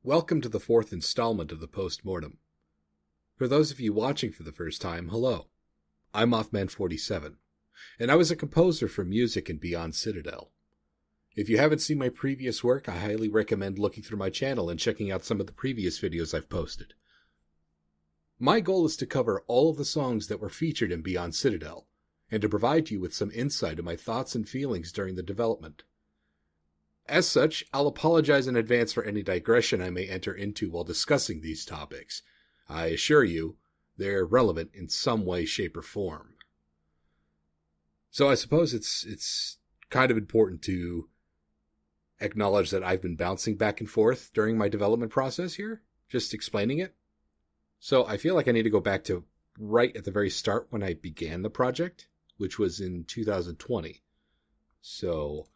Welcome to the fourth installment of the Post-Mortem. For those of you watching for the first time, hello. I'm Mothman47, and I was a composer for music and beyond Citadel. If you haven't seen my previous work, I highly recommend looking through my channel and checking out some of the previous videos I've posted. My goal is to cover all of the songs that were featured in Beyond Citadel, and to provide you with some insight into my thoughts and feelings during the development. As such, I'll apologize in advance for any digression I may enter into while discussing these topics. I assure you, they're relevant in some way, shape, or form. So I suppose it's kind of important to acknowledge that I've been bouncing back and forth during my development process here, just explaining it. So I feel like I need to go back to right at the very start when I began the project, which was in 2020. So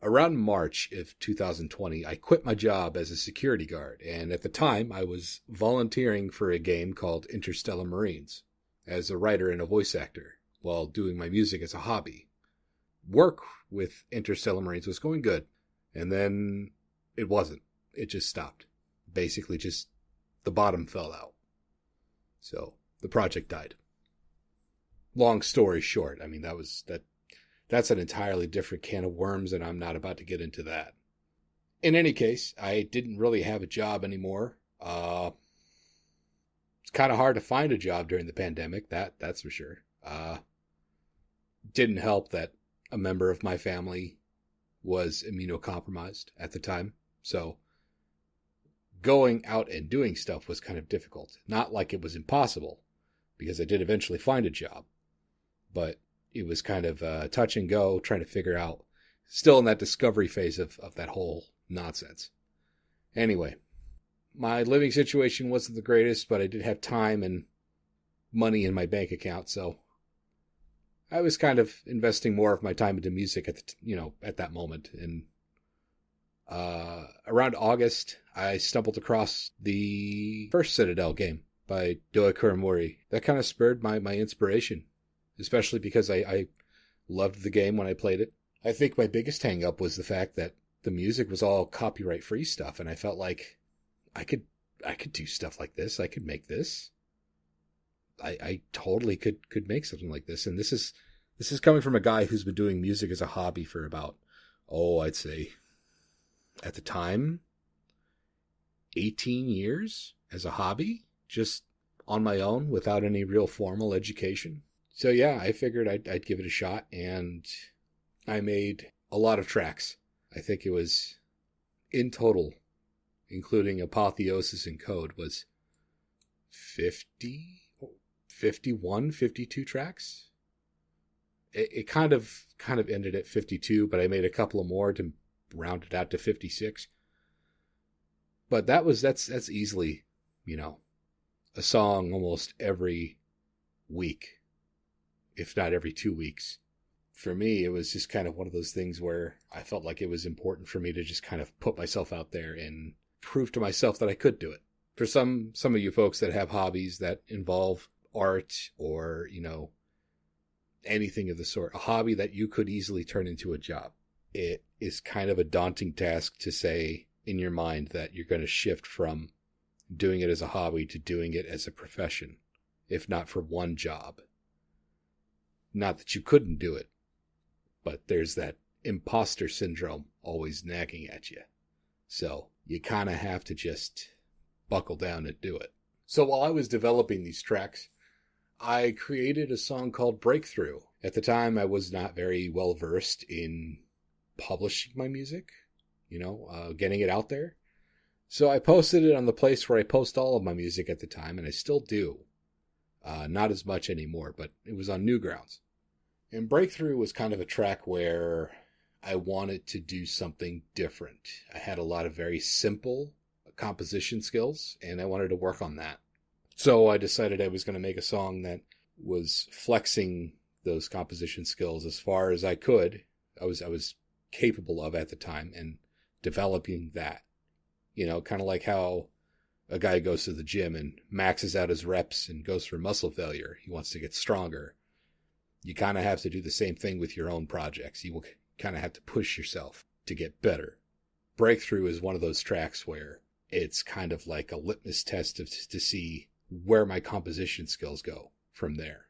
around March of 2020, I quit my job as a security guard, and at the time, I was volunteering for a game called Interstellar Marines as a writer and a voice actor, while doing my music as a hobby. Work with Interstellar Marines was going good, and then it wasn't. It just stopped. Basically, just the bottom fell out. So the project died. Long story short, I mean, that's an entirely different can of worms, and I'm not about to get into that. In any case, I didn't really have a job anymore. It's kind of hard to find a job during the pandemic, that's for sure. Didn't help that a member of my family was immunocompromised at the time, so going out and doing stuff was kind of difficult. Not like it was impossible, because I did eventually find a job, but it was kind of touch and go, trying to figure out, still in that discovery phase of that whole nonsense. Anyway, my living situation wasn't the greatest, but I did have time and money in my bank account, so I was kind of investing more of my time into music at that moment. And around August, I stumbled across the first Citadel game by Doa Kuramori. That kind of spurred my inspiration, especially because I loved the game when I played it. I think my biggest hang-up was the fact that the music was all copyright-free stuff, and I felt like I could do stuff like this. I could make this. I totally could make something like this. And this is coming from a guy who's been doing music as a hobby for about, I'd say, at the time, 18 years as a hobby, just on my own without any real formal education. So yeah, I figured I'd give it a shot, and I made a lot of tracks. I think it was, in total, including Apotheosis and Code, was 51, 52 tracks. It kind of ended at 52, but I made a couple of more to round it out to 56. But that's easily, a song almost every week, if not every 2 weeks. For me, it was just kind of one of those things where I felt like it was important for me to just kind of put myself out there and prove to myself that I could do it. For some of you folks that have hobbies that involve art or, anything of the sort, a hobby that you could easily turn into a job, it is kind of a daunting task to say in your mind that you're going to shift from doing it as a hobby to doing it as a profession, if not for one job. Not that you couldn't do it, but there's that imposter syndrome always nagging at you. So you kind of have to just buckle down and do it. So while I was developing these tracks, I created a song called Breakthrough. At the time, I was not very well versed in publishing my music, getting it out there. So I posted it on the place where I post all of my music at the time, and I still do. Not as much anymore, but it was on Newgrounds. And Breakthrough was kind of a track where I wanted to do something different. I had a lot of very simple composition skills, and I wanted to work on that. So I decided I was going to make a song that was flexing those composition skills as far as I could. I was capable of at the time, and developing that. Kind of like how a guy goes to the gym and maxes out his reps and goes for muscle failure. He wants to get stronger. You kind of have to do the same thing with your own projects. You will kind of have to push yourself to get better. Breakthrough is one of those tracks where it's kind of like a litmus test to see where my composition skills go from there.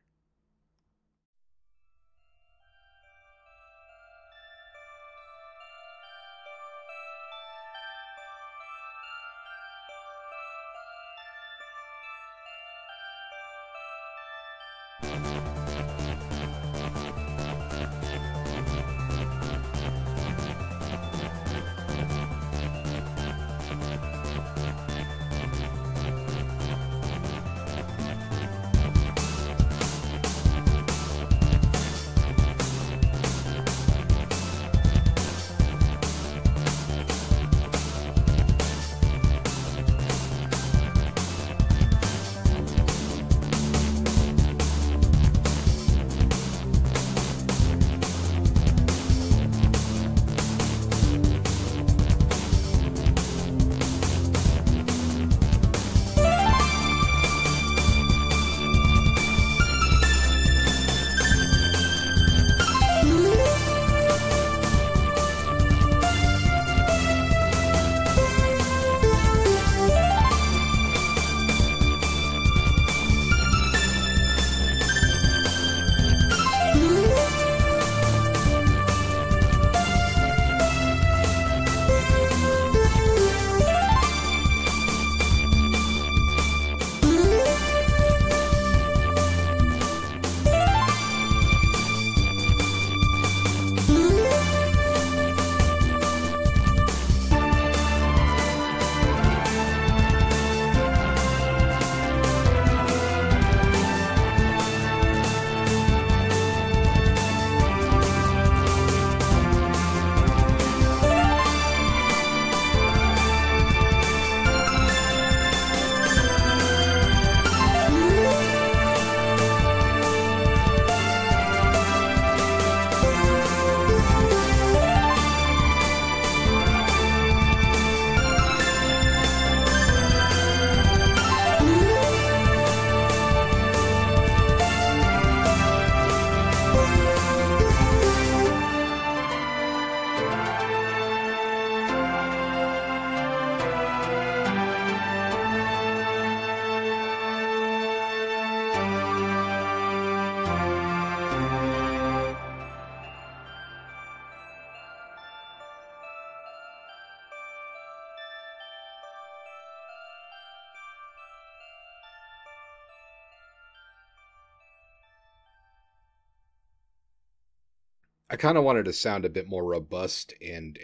I kind of wanted to sound a bit more robust and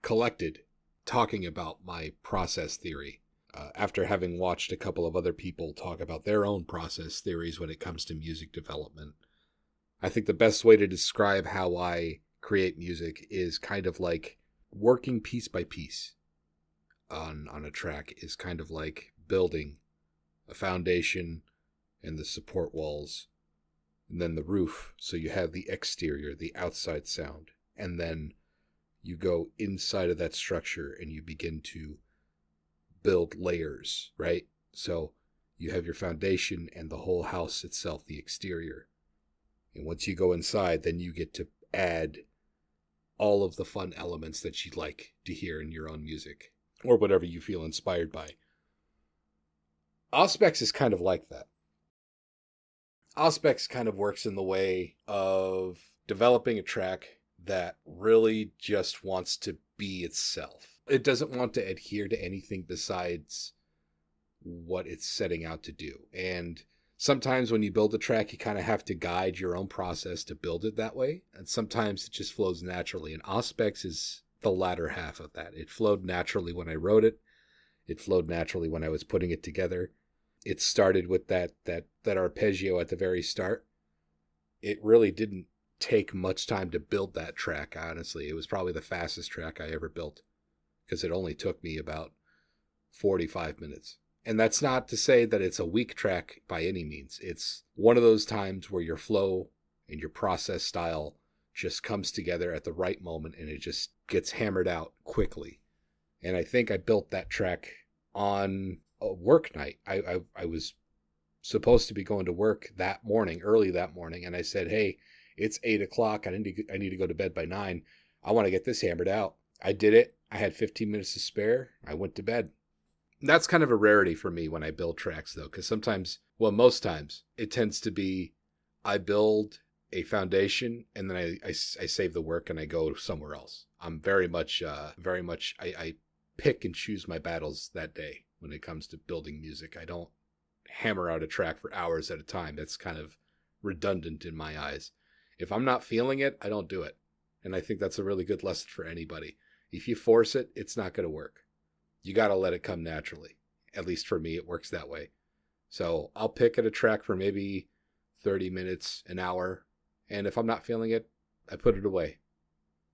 collected talking about my process theory. After having watched a couple of other people talk about their own process theories when it comes to music development, I think the best way to describe how I create music is kind of like working piece by piece on a track is kind of like building a foundation and the support walls, and then the roof, so you have the exterior, the outside sound, and then you go inside of that structure and you begin to build layers, right? So you have your foundation and the whole house itself, the exterior. And once you go inside, then you get to add all of the fun elements that you'd like to hear in your own music, or whatever you feel inspired by. Auspex is kind of like that. Auspex kind of works in the way of developing a track that really just wants to be itself. It doesn't want to adhere to anything besides what it's setting out to do. And sometimes when you build a track, you kind of have to guide your own process to build it that way. And sometimes it just flows naturally. And Auspex is the latter half of that. It flowed naturally when I wrote it. It flowed naturally when I was putting it together. It started with that arpeggio at the very start. It really didn't take much time to build that track, honestly. It was probably the fastest track I ever built because it only took me about 45 minutes. And that's not to say that it's a weak track by any means. It's one of those times where your flow and your process style just comes together at the right moment and it just gets hammered out quickly. And I think I built that track on a work night. I was supposed to be going to work that morning, early that morning, and I said, hey, it's 8 o'clock. I need to go to bed by 9. I want to get this hammered out. I did it. I had 15 minutes to spare. I went to bed. That's kind of a rarity for me when I build tracks, though, because sometimes, well, most times, it tends to be I build a foundation and then I save the work and I go somewhere else. I'm very much, I pick and choose my battles that day when it comes to building music. I don't hammer out a track for hours at a time. That's kind of redundant in my eyes. If I'm not feeling it, I don't do it. And I think that's a really good lesson for anybody. If you force it, it's not going to work. You got to let it come naturally. At least for me, it works that way. So I'll pick at a track for maybe 30 minutes, an hour. And if I'm not feeling it, I put it away.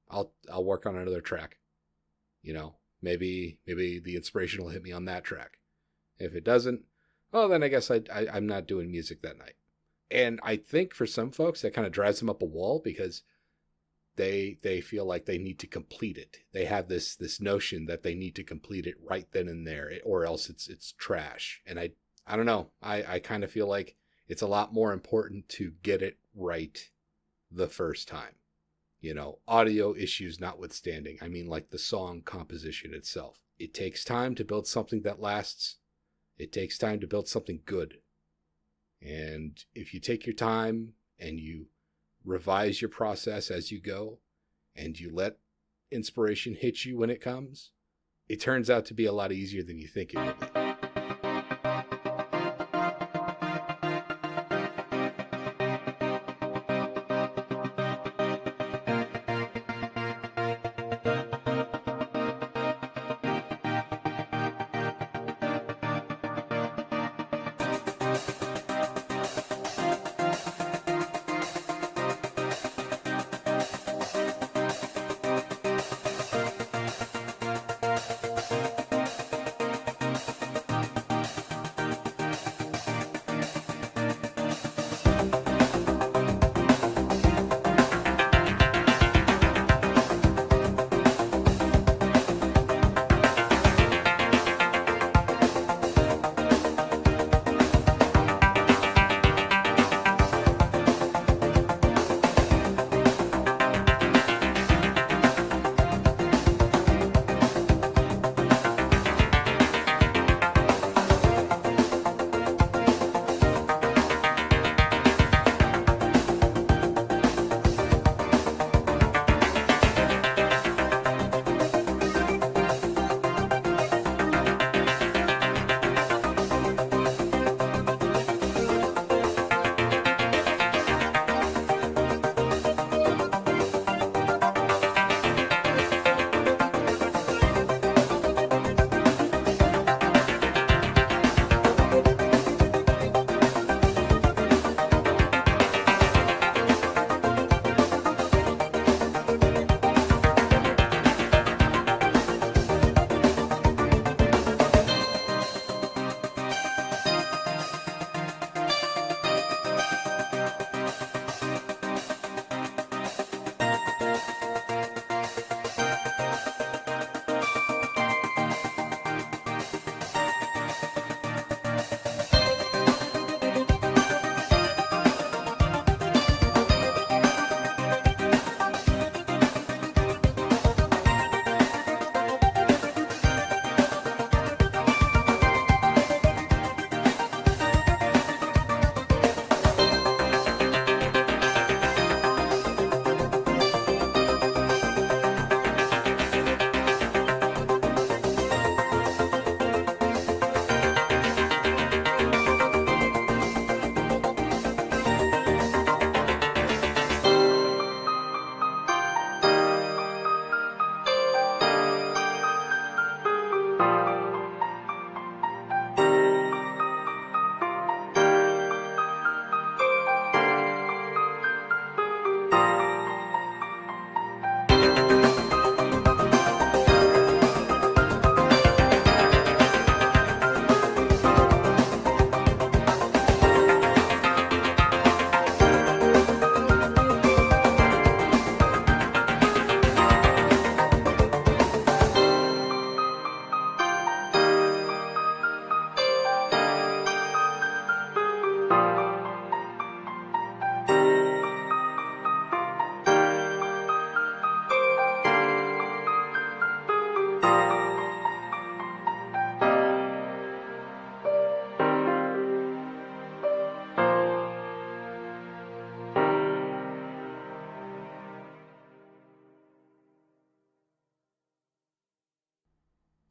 I'll work on another track. You know, maybe the inspiration will hit me on that track. If it doesn't, well, then I guess I'm not doing music that night. And I think for some folks, that kind of drives them up a wall because they feel like they need to complete it. They have this notion that they need to complete it right then and there, or else it's trash. And I don't know. I kind of feel like it's a lot more important to get it right the first time. You know, audio issues notwithstanding. I mean, like the song composition itself. It takes time to build something that lasts. It takes time to build something good. And if you take your time and you revise your process as you go, and you let inspiration hit you when it comes, it turns out to be a lot easier than you think it will be.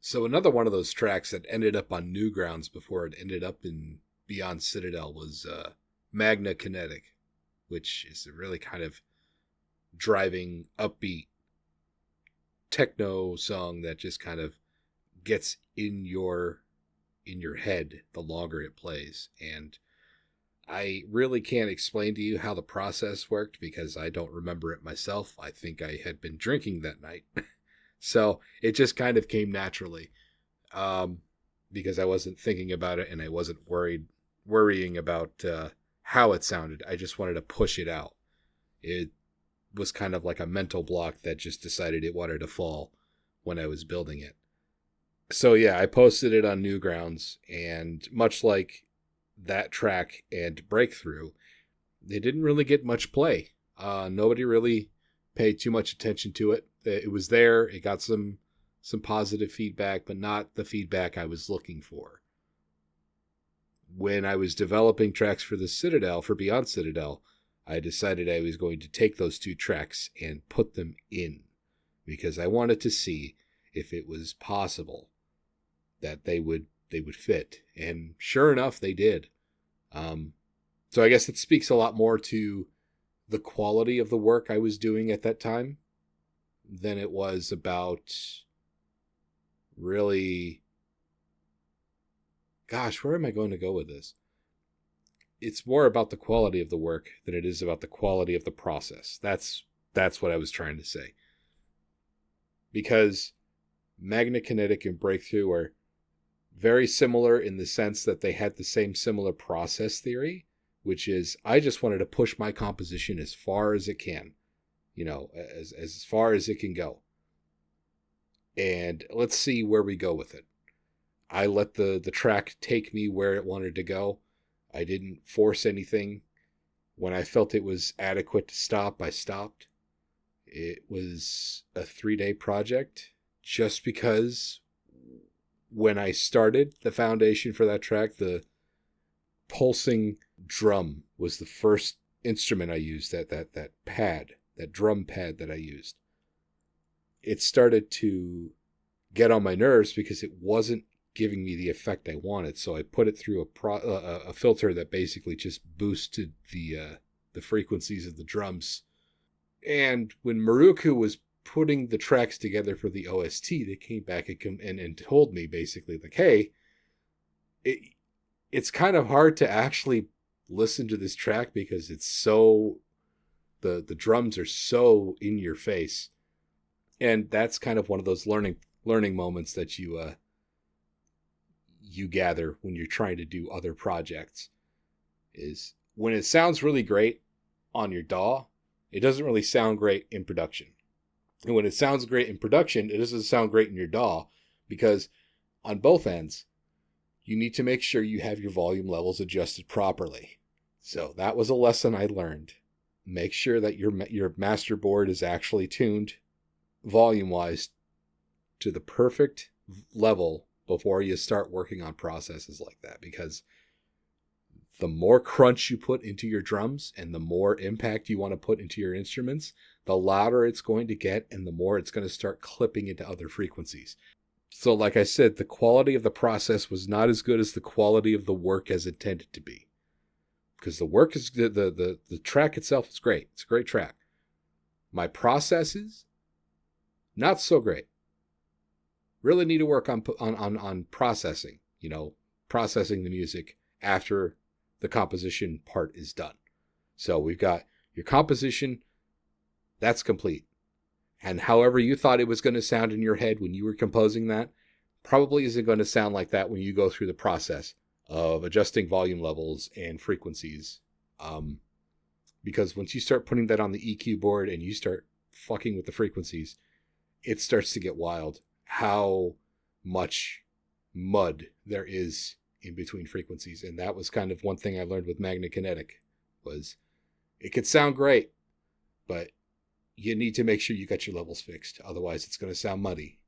So another one of those tracks that ended up on Newgrounds before it ended up in Beyond Citadel was Magna Kinetic, which is a really kind of driving, upbeat techno song that just kind of gets in your head the longer it plays. And I really can't explain to you how the process worked because I don't remember it myself. I think I had been drinking that night. So it just kind of came naturally, because I wasn't thinking about it and I wasn't worrying about how it sounded. I just wanted to push it out. It was kind of like a mental block that just decided it wanted to fall when I was building it. So yeah, I posted it on Newgrounds, and much like that track and Breakthrough, they didn't really get much play. Nobody really paid too much attention to it. It was there. It got some positive feedback, but not the feedback I was looking for. When I was developing tracks for the Citadel, for Beyond Citadel, I decided I was going to take those two tracks and put them in, because I wanted to see if it was possible that they would fit. And sure enough, they did. So I guess it speaks a lot more to the quality of the work I was doing at that time than it was about really... Gosh, where am I going to go with this? It's more about the quality of the work than it is about the quality of the process. That's what I was trying to say. Because Magna Kinetic and Breakthrough are very similar in the sense that they had the same similar process theory, which is I just wanted to push my composition as far as it can, as far as it can go. And let's see where we go with it. I let the track take me where it wanted to go. I didn't force anything. When I felt it was adequate to stop, I stopped. It was a 3-day project just because when I started the foundation for that track, the pulsing drum was the first instrument I used, that pad, that drum pad that I used. It started to get on my nerves because it wasn't giving me the effect I wanted. So I put it through a filter that basically just boosted the frequencies of the drums. And when Maruku was putting the tracks together for the OST, they came back and told me basically like, hey, it's kind of hard to actually listen to this track because it's so, the drums are so in your face. And that's kind of one of those learning moments that you gather when you're trying to do other projects, is when it sounds really great on your DAW, it doesn't really sound great in production. And when it sounds great in production, it doesn't sound great in your DAW, because on both ends, you need to make sure you have your volume levels adjusted properly. So that was a lesson I learned. Make sure that your master board is actually tuned volume-wise to the perfect level before you start working on processes like that, because the more crunch you put into your drums and the more impact you want to put into your instruments, the louder it's going to get and the more it's going to start clipping into other frequencies. So like I said, the quality of the process was not as good as the quality of the work as intended to be. Because the work is the track itself is great. It's a great track. My processes, not so great. Really need to work on processing, processing the music after the composition part is done. So we've got your composition, that's complete. And however you thought it was going to sound in your head when you were composing that, probably isn't going to sound like that when you go through the process of adjusting volume levels and frequencies. Because once you start putting that on the EQ board and you start fucking with the frequencies, it starts to get wild how much mud there is in between frequencies. And that was kind of one thing I learned with Magna Kinetic, was it could sound great, but you need to make sure you got your levels fixed. Otherwise, it's going to sound muddy.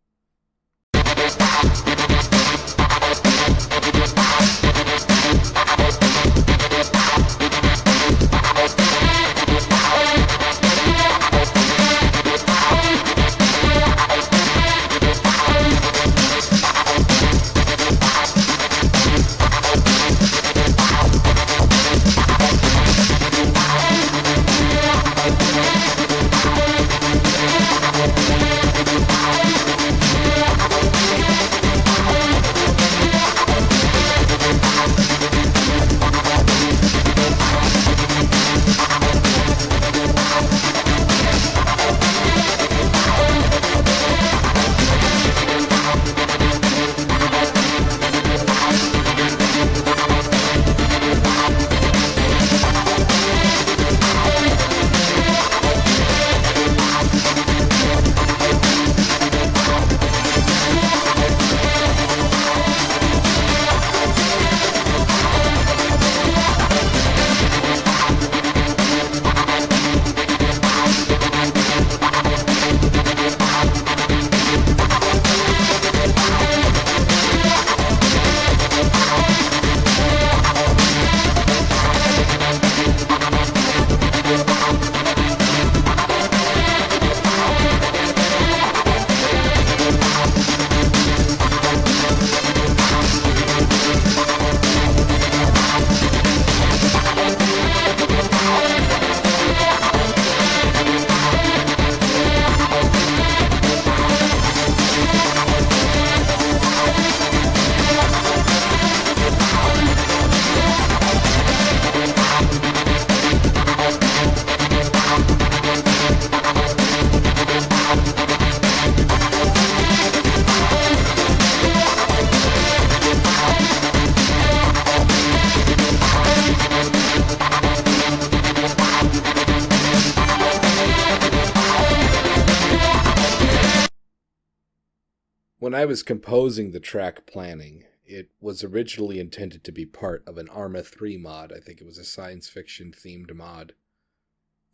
when I was composing the track planning, it was originally intended to be part of an Arma 3 mod. I think it was a science fiction themed mod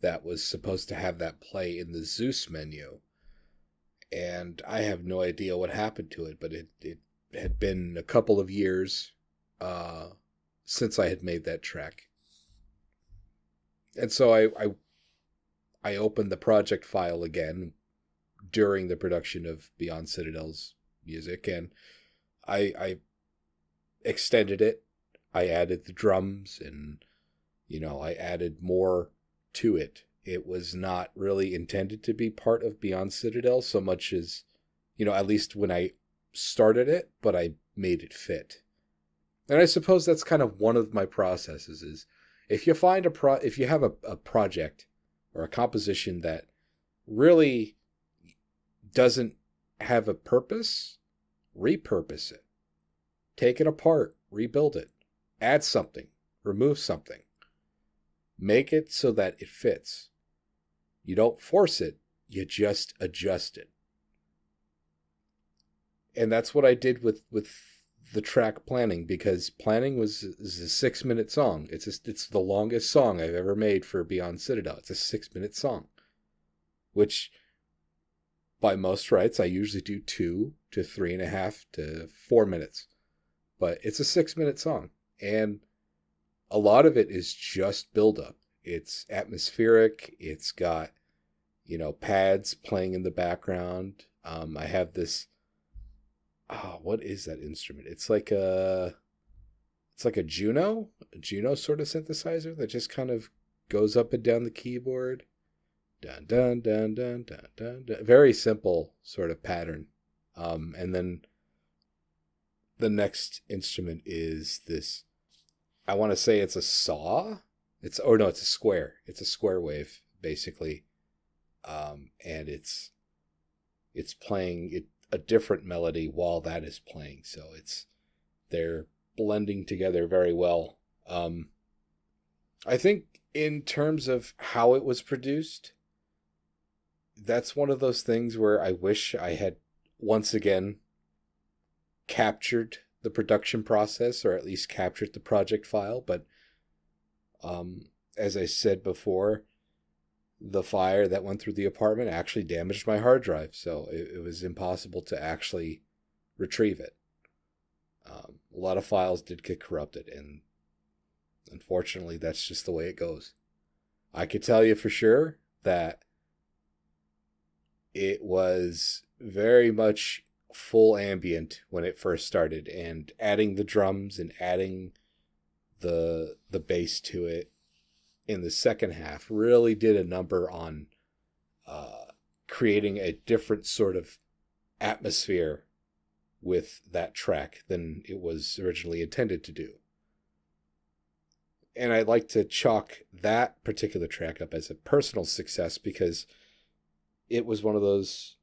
that was supposed to have that play in the Zeus menu. And I have no idea what happened to it, but it had been a couple of years since I had made that track. And so I opened the project file again during the production of Beyond Citadel's music, and I extended it. I added the drums, and I added more to it. It was not really intended to be part of Beyond Citadel so much as, at least when I started it, but I made it fit. And I suppose that's kind of one of my processes is if you find if you have a project or a composition that really doesn't have a purpose, repurpose it. Take it apart, rebuild it, add something, remove something. Make it so that it fits. You don't force it, you just adjust it. And that's what I did with the track planning, because planning is a 6-minute song. It's the longest song I've ever made for Beyond Citadel. It's a 6-minute song, which by most rights I usually do 2 to 3.5 to 4 minutes. But it's a 6-minute song, and a lot of it is just build-up. It's atmospheric. It's got, pads playing in the background. I have this. What is that instrument? It's like a Juno sort of synthesizer that just kind of goes up and down the keyboard. Dun dun dun dun dun dun dun. Very simple sort of pattern. And then the next instrument is this. I want to say it's a saw. It's a square. It's a square wave, basically. And it's playing a different melody while that is playing. So they're blending together very well. I think in terms of how it was produced, that's one of those things where I wish I had once again captured the production process, or at least captured the project file. But as I said before, the fire that went through the apartment actually damaged my hard drive, so it was impossible to actually retrieve it. A lot of files did get corrupted, and unfortunately that's just the way it goes. I could tell you for sure that it was very much full ambient when it first started, and adding the drums and adding the bass to it in the second half really did a number on creating a different sort of atmosphere with that track than it was originally intended to do. And I'd like to chalk that particular track up as a personal success, because it was one of those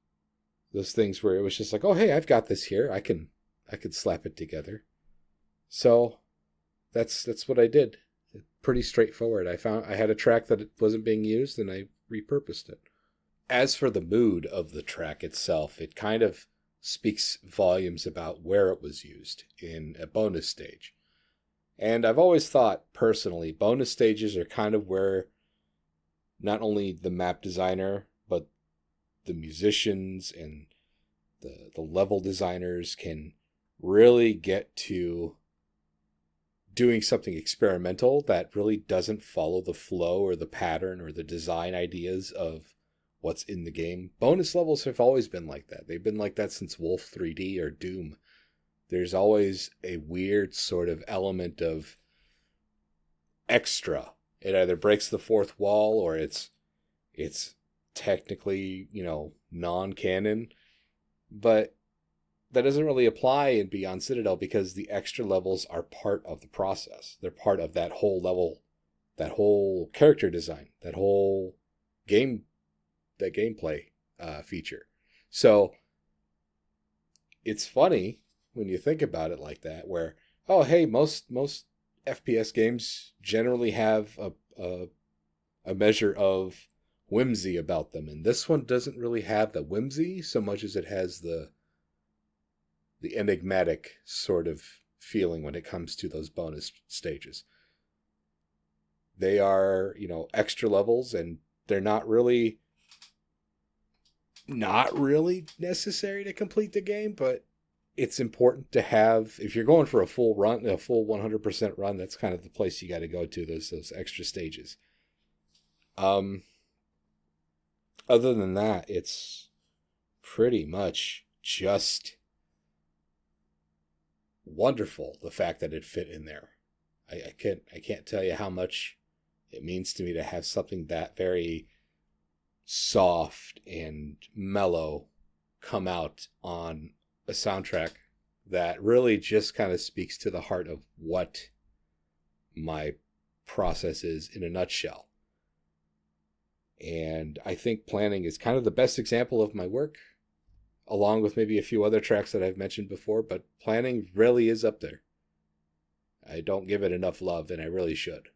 things where it was just like, oh, hey, I've got this here. I can slap it together. So that's what I did. Pretty straightforward. I had a track that wasn't being used, and I repurposed it. As for the mood of the track itself, it kind of speaks volumes about where it was used in a bonus stage. And I've always thought, personally, bonus stages are kind of where not only the map designer, but the musicians and the level designers can really get to doing something experimental that really doesn't follow the flow or the pattern or the design ideas of what's in the game. Bonus levels have always been like that. They've been like that since Wolf 3D or Doom. There's always a weird sort of element of extra. It either breaks the fourth wall, or it's technically, non-canon. But that doesn't really apply in Beyond Citadel, because the extra levels are part of the process. They're part of that whole level, that whole character design, that whole gameplay feature. So it's funny when you think about it like that, where, oh, hey, most FPS games generally have a measure of whimsy about them, and this one doesn't really have the whimsy so much as it has the the enigmatic sort of feeling when it comes to those bonus stages. They are, extra levels, and they're not really necessary to complete the game, but it's important to have. If you're going for a full 100% run, that's kind of the place you got to go to, those extra stages. Other than that, it's pretty much just wonderful, the fact that it fit in there. I can't tell you how much it means to me to have something that very soft and mellow come out on a soundtrack that really just kind of speaks to the heart of what my process is in a nutshell. And I think Planning is kind of the best example of my work, along with maybe a few other tracks that I've mentioned before, but Planning really is up there. I don't give it enough love, and I really should.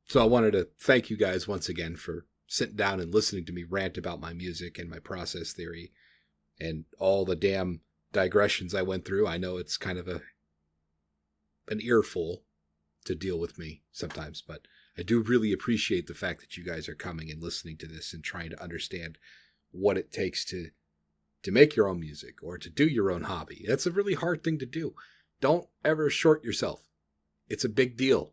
So I wanted to thank you guys once again for sitting down and listening to me rant about my music and my process theory and all the damn digressions I went through. I know it's kind of an earful to deal with me sometimes, but I do really appreciate the fact that you guys are coming and listening to this and trying to understand what it takes to make your own music or to do your own hobby. That's a really hard thing to do. Don't ever short yourself. It's a big deal.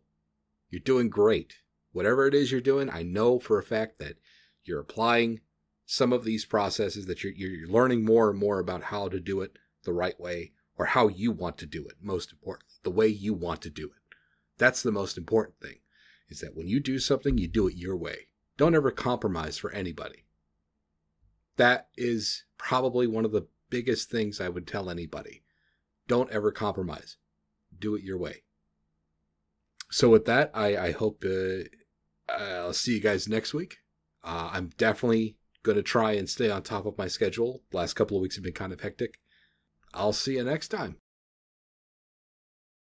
You're doing great. Whatever it is you're doing, I know for a fact that you're applying some of these processes, that you're learning more and more about how to do it the right way, or how you want to do it, most importantly, the way you want to do it. That's the most important thing, is that when you do something, you do it your way. Don't ever compromise for anybody. That is probably one of the biggest things I would tell anybody. Don't ever compromise. Do it your way. So with that, I hope I'll see you guys next week. I'm definitely going to try and stay on top of my schedule. Last couple of weeks have been kind of hectic. I'll see you next time.